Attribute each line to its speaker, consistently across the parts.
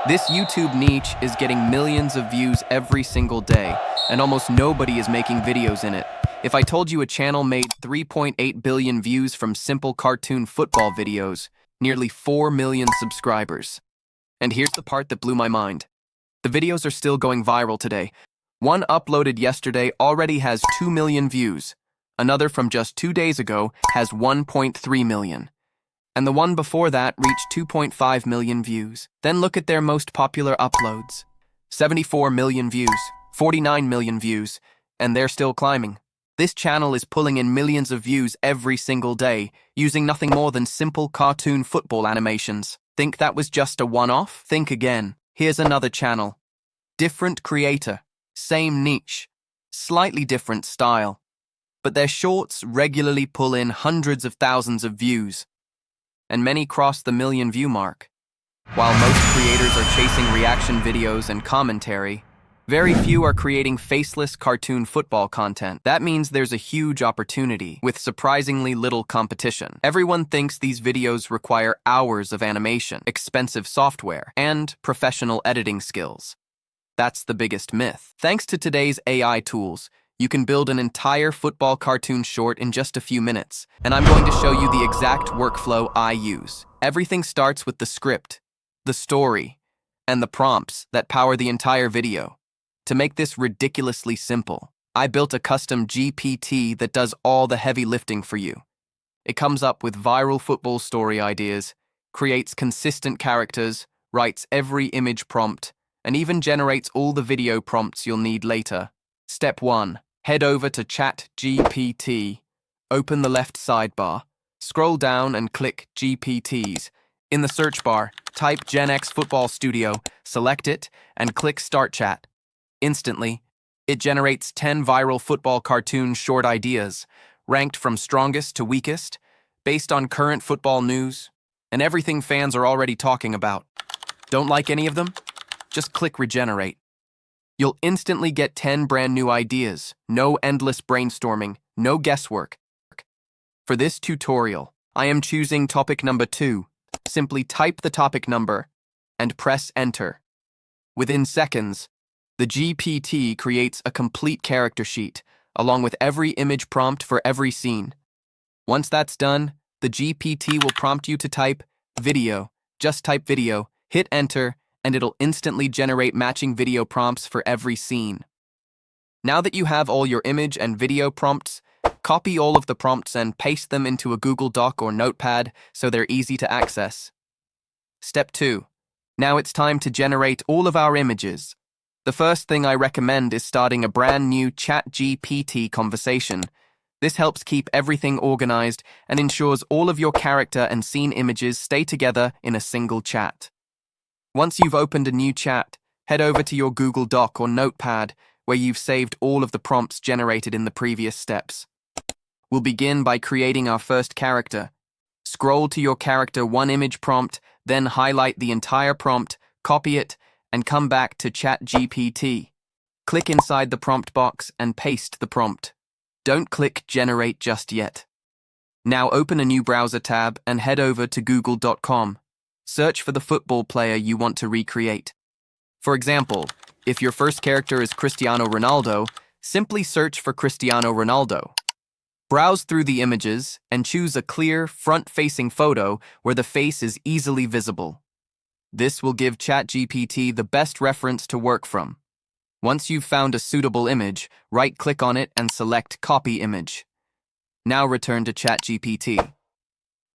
Speaker 1: This YouTube niche is getting millions of views every single day, and almost nobody is making videos in it. If I told you a channel made 3.8 billion views from simple cartoon football videos, nearly 4 million subscribers. And here's the part that blew my mind. The videos are still going viral today. One uploaded yesterday already has 2 million views. Another from just 2 days ago has 1.3 million. And the one before that reached 2.5 million views. Then look at their most popular uploads. 74 million views, 49 million views, and they're still climbing. This channel is pulling in millions of views every single day, using nothing more than simple cartoon football animations. Think that was just a one-off? Think again. Here's another channel. Different creator, same niche, slightly different style. But their shorts regularly pull in hundreds of thousands of views, and many cross the million view mark. While most creators are chasing reaction videos and commentary, very few are creating faceless cartoon football content. That means there's a huge opportunity with surprisingly little competition. Everyone thinks these videos require hours of animation, expensive software, and professional editing skills. That's the biggest myth. Thanks to today's AI tools, you can build an entire football cartoon short in just a few minutes, and I'm going to show you the exact workflow I use. Everything starts with the script, the story, and the prompts that power the entire video. To make this ridiculously simple, I built a custom GPT that does all the heavy lifting for you. It comes up with viral football story ideas, creates consistent characters, writes every image prompt, and even generates all the video prompts you'll need later. Step 1. Head over to ChatGPT, open the left sidebar, scroll down and click GPTs. In the search bar, type Gen X Football Studio, select it, and click Start Chat. Instantly, it generates 10 viral football cartoon short ideas, ranked from strongest to weakest, based on current football news, and everything fans are already talking about. Don't like any of them? Just click Regenerate. You'll instantly get 10 brand new ideas, no endless brainstorming, no guesswork. For this tutorial, I am choosing topic number 2. Simply type the topic number and press enter. Within seconds, the GPT creates a complete character sheet, along with every image prompt for every scene. Once that's done, the GPT will prompt you to type video. Just type video, hit enter, and it'll instantly generate matching video prompts for every scene. Now that you have all your image and video prompts, copy all of the prompts and paste them into a Google Doc or Notepad so they're easy to access. Step 2. Now it's time to generate all of our images. The first thing I recommend is starting a brand new ChatGPT conversation. This helps keep everything organized and ensures all of your character and scene images stay together in a single chat. Once you've opened a new chat, head over to your Google Doc or Notepad where you've saved all of the prompts generated in the previous steps. We'll begin by creating our first character. Scroll to your character one image prompt, then highlight the entire prompt, copy it, and come back to ChatGPT. Click inside the prompt box and paste the prompt. Don't click Generate just yet. Now open a new browser tab and head over to google.com. Search for the football player you want to recreate. For example, if your first character is Cristiano Ronaldo, simply search for Cristiano Ronaldo. Browse through the images and choose a clear, front-facing photo where the face is easily visible. This will give ChatGPT the best reference to work from. Once you've found a suitable image, right-click on it and select Copy Image. Now return to ChatGPT.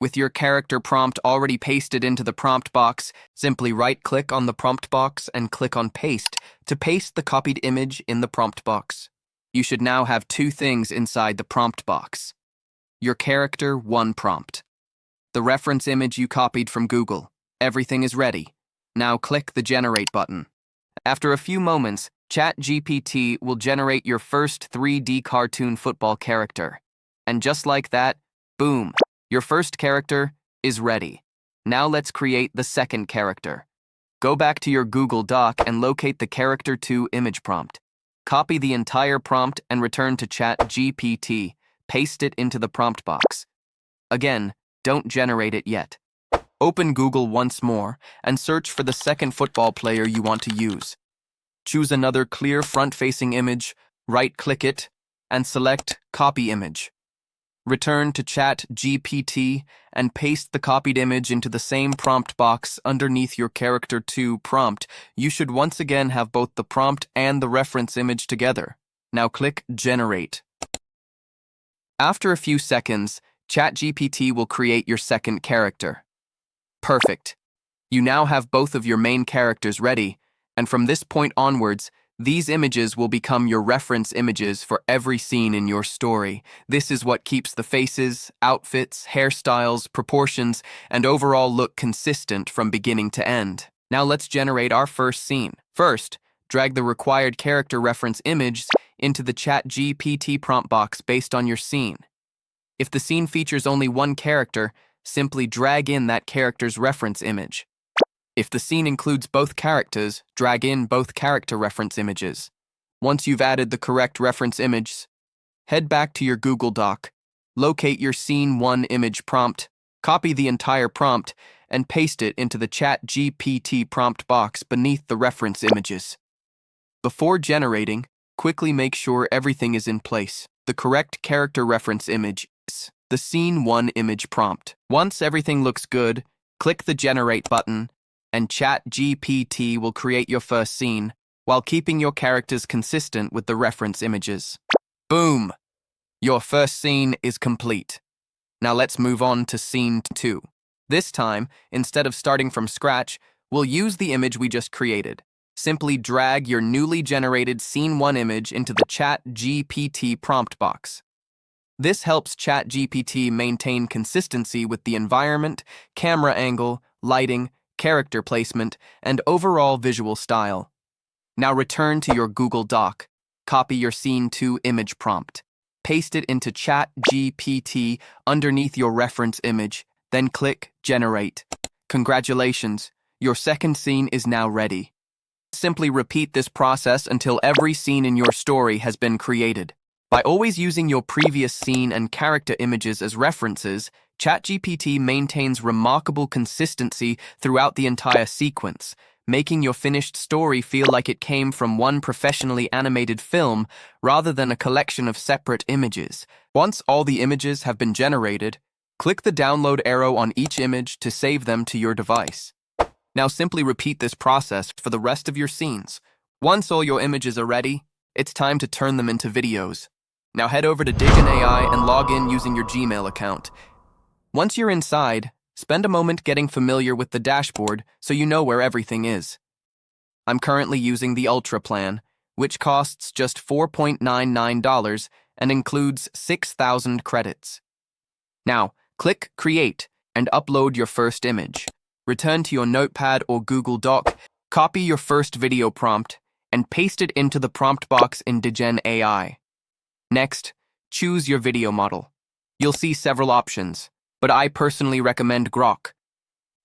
Speaker 1: With your character prompt already pasted into the prompt box, simply right-click on the prompt box and click on Paste to paste the copied image in the prompt box. You should now have 2 things inside the prompt box. Your character, 1 prompt. The reference image you copied from Google. Everything is ready. Now click the Generate button. After a few moments, ChatGPT will generate your first 3D cartoon football character. And just like that, boom! Your first character is ready. Now let's create the second character. Go back to your Google Doc and locate the Character 2 image prompt. Copy the entire prompt and return to ChatGPT. Paste it into the prompt box. Again, don't generate it yet. Open Google once more and search for the second football player you want to use. Choose another clear front-facing image, right-click it, and select Copy Image. Return to ChatGPT and paste the copied image into the same prompt box underneath your Character 2 prompt. You should once again have both the prompt and the reference image together. Now click Generate. After a few seconds, ChatGPT will create your second character. Perfect. You now have both of your main characters ready, and from this point onwards, these images will become your reference images for every scene in your story. This is what keeps the faces, outfits, hairstyles, proportions, and overall look consistent from beginning to end. Now let's generate our first scene. First, drag the required character reference image into the ChatGPT prompt box based on your scene. If the scene features only one character, simply drag in that character's reference image. If the scene includes both characters, drag in both character reference images. Once you've added the correct reference image, head back to your Google Doc, locate your Scene 1 image prompt, copy the entire prompt, and paste it into the ChatGPT prompt box beneath the reference images. Before generating, quickly make sure everything is in place. The correct character reference image is the Scene 1 image prompt. Once everything looks good, click the Generate button, and ChatGPT will create your first scene while keeping your characters consistent with the reference images. Boom! Your first scene is complete. Now let's move on to Scene 2. This time, instead of starting from scratch, we'll use the image we just created. Simply drag your newly generated Scene 1 image into the ChatGPT prompt box. This helps ChatGPT maintain consistency with the environment, camera angle, lighting, character placement, and overall visual style. Now return to your Google Doc, copy your Scene 2 image prompt, paste it into ChatGPT underneath your reference image, then click Generate. Congratulations, your second scene is now ready. Simply repeat this process until every scene in your story has been created. By always using your previous scene and character images as references, ChatGPT maintains remarkable consistency throughout the entire sequence, making your finished story feel like it came from one professionally animated film rather than a collection of separate images. Once all the images have been generated, click the download arrow on each image to save them to your device. Now simply repeat this process for the rest of your scenes. Once all your images are ready, it's time to turn them into videos. Now head over to Digen AI and log in using your Gmail account. Once you're inside, spend a moment getting familiar with the dashboard so you know where everything is. I'm currently using the Ultra plan, which costs just $4.99 and includes 6,000 credits. Now, click Create and upload your first image. Return to your Notepad or Google Doc, copy your first video prompt, and paste it into the prompt box in Digen AI. Next, choose your video model. You'll see several options, but I personally recommend Grok.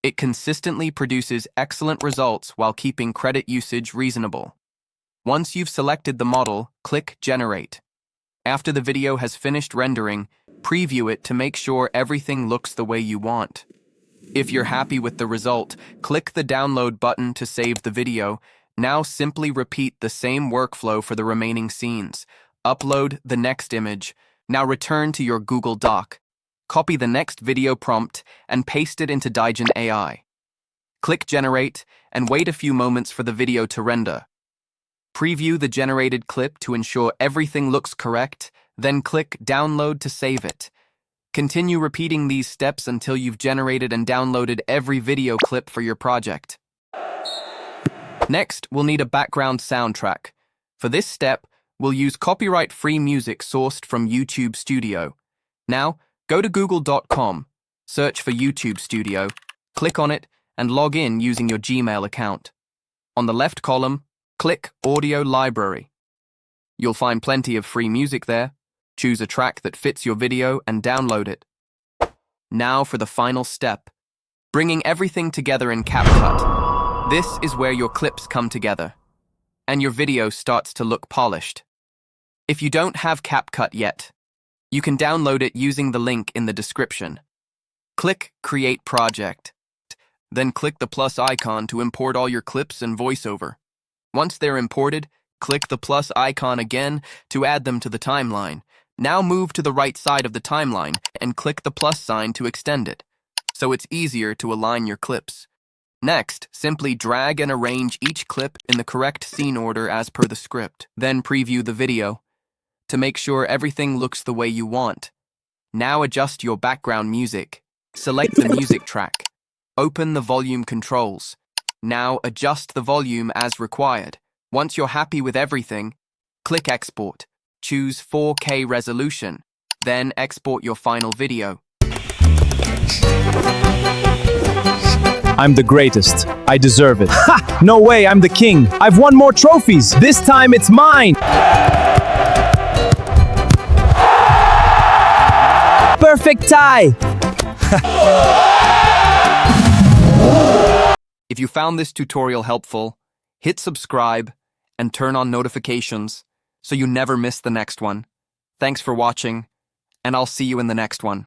Speaker 1: It consistently produces excellent results while keeping credit usage reasonable. Once you've selected the model, click Generate. After the video has finished rendering, preview it to make sure everything looks the way you want. If you're happy with the result, click the download button to save the video. Now simply repeat the same workflow for the remaining scenes. Upload the next image. Now return to your Google Doc. Copy the next video prompt and paste it into Digen AI. Click Generate and wait a few moments for the video to render. Preview the generated clip to ensure everything looks correct, then click Download to save it. Continue repeating these steps until you've generated and downloaded every video clip for your project. Next, we'll need a background soundtrack. For this step, we'll use copyright-free music sourced from YouTube Studio. Now, go to google.com, search for YouTube Studio, click on it, and log in using your Gmail account. On the left column, click Audio Library. You'll find plenty of free music there. Choose a track that fits your video and download it. Now for the final step, bringing everything together in CapCut. This is where your clips come together, and your video starts to look polished. If you don't have CapCut yet, you can download it using the link in the description. Click Create Project. Then click the plus icon to import all your clips and voiceover. Once they're imported, click the plus icon again to add them to the timeline. Now move to the right side of the timeline and click the plus sign to extend it, so it's easier to align your clips. Next, simply drag and arrange each clip in the correct scene order as per the script. Then preview the video to make sure everything looks the way you want. Now adjust your background music. Select the music track. Open the volume controls. Now adjust the volume as required. Once you're happy with everything, click Export. Choose 4K resolution. Then export your final video.
Speaker 2: I'm the greatest. I deserve it. Ha! No way, I'm the king. I've won more trophies. This time it's mine. Perfect tie.
Speaker 1: If you found this tutorial helpful, hit subscribe and turn on notifications so you never miss the next one. Thanks for watching, and I'll see you in the next one.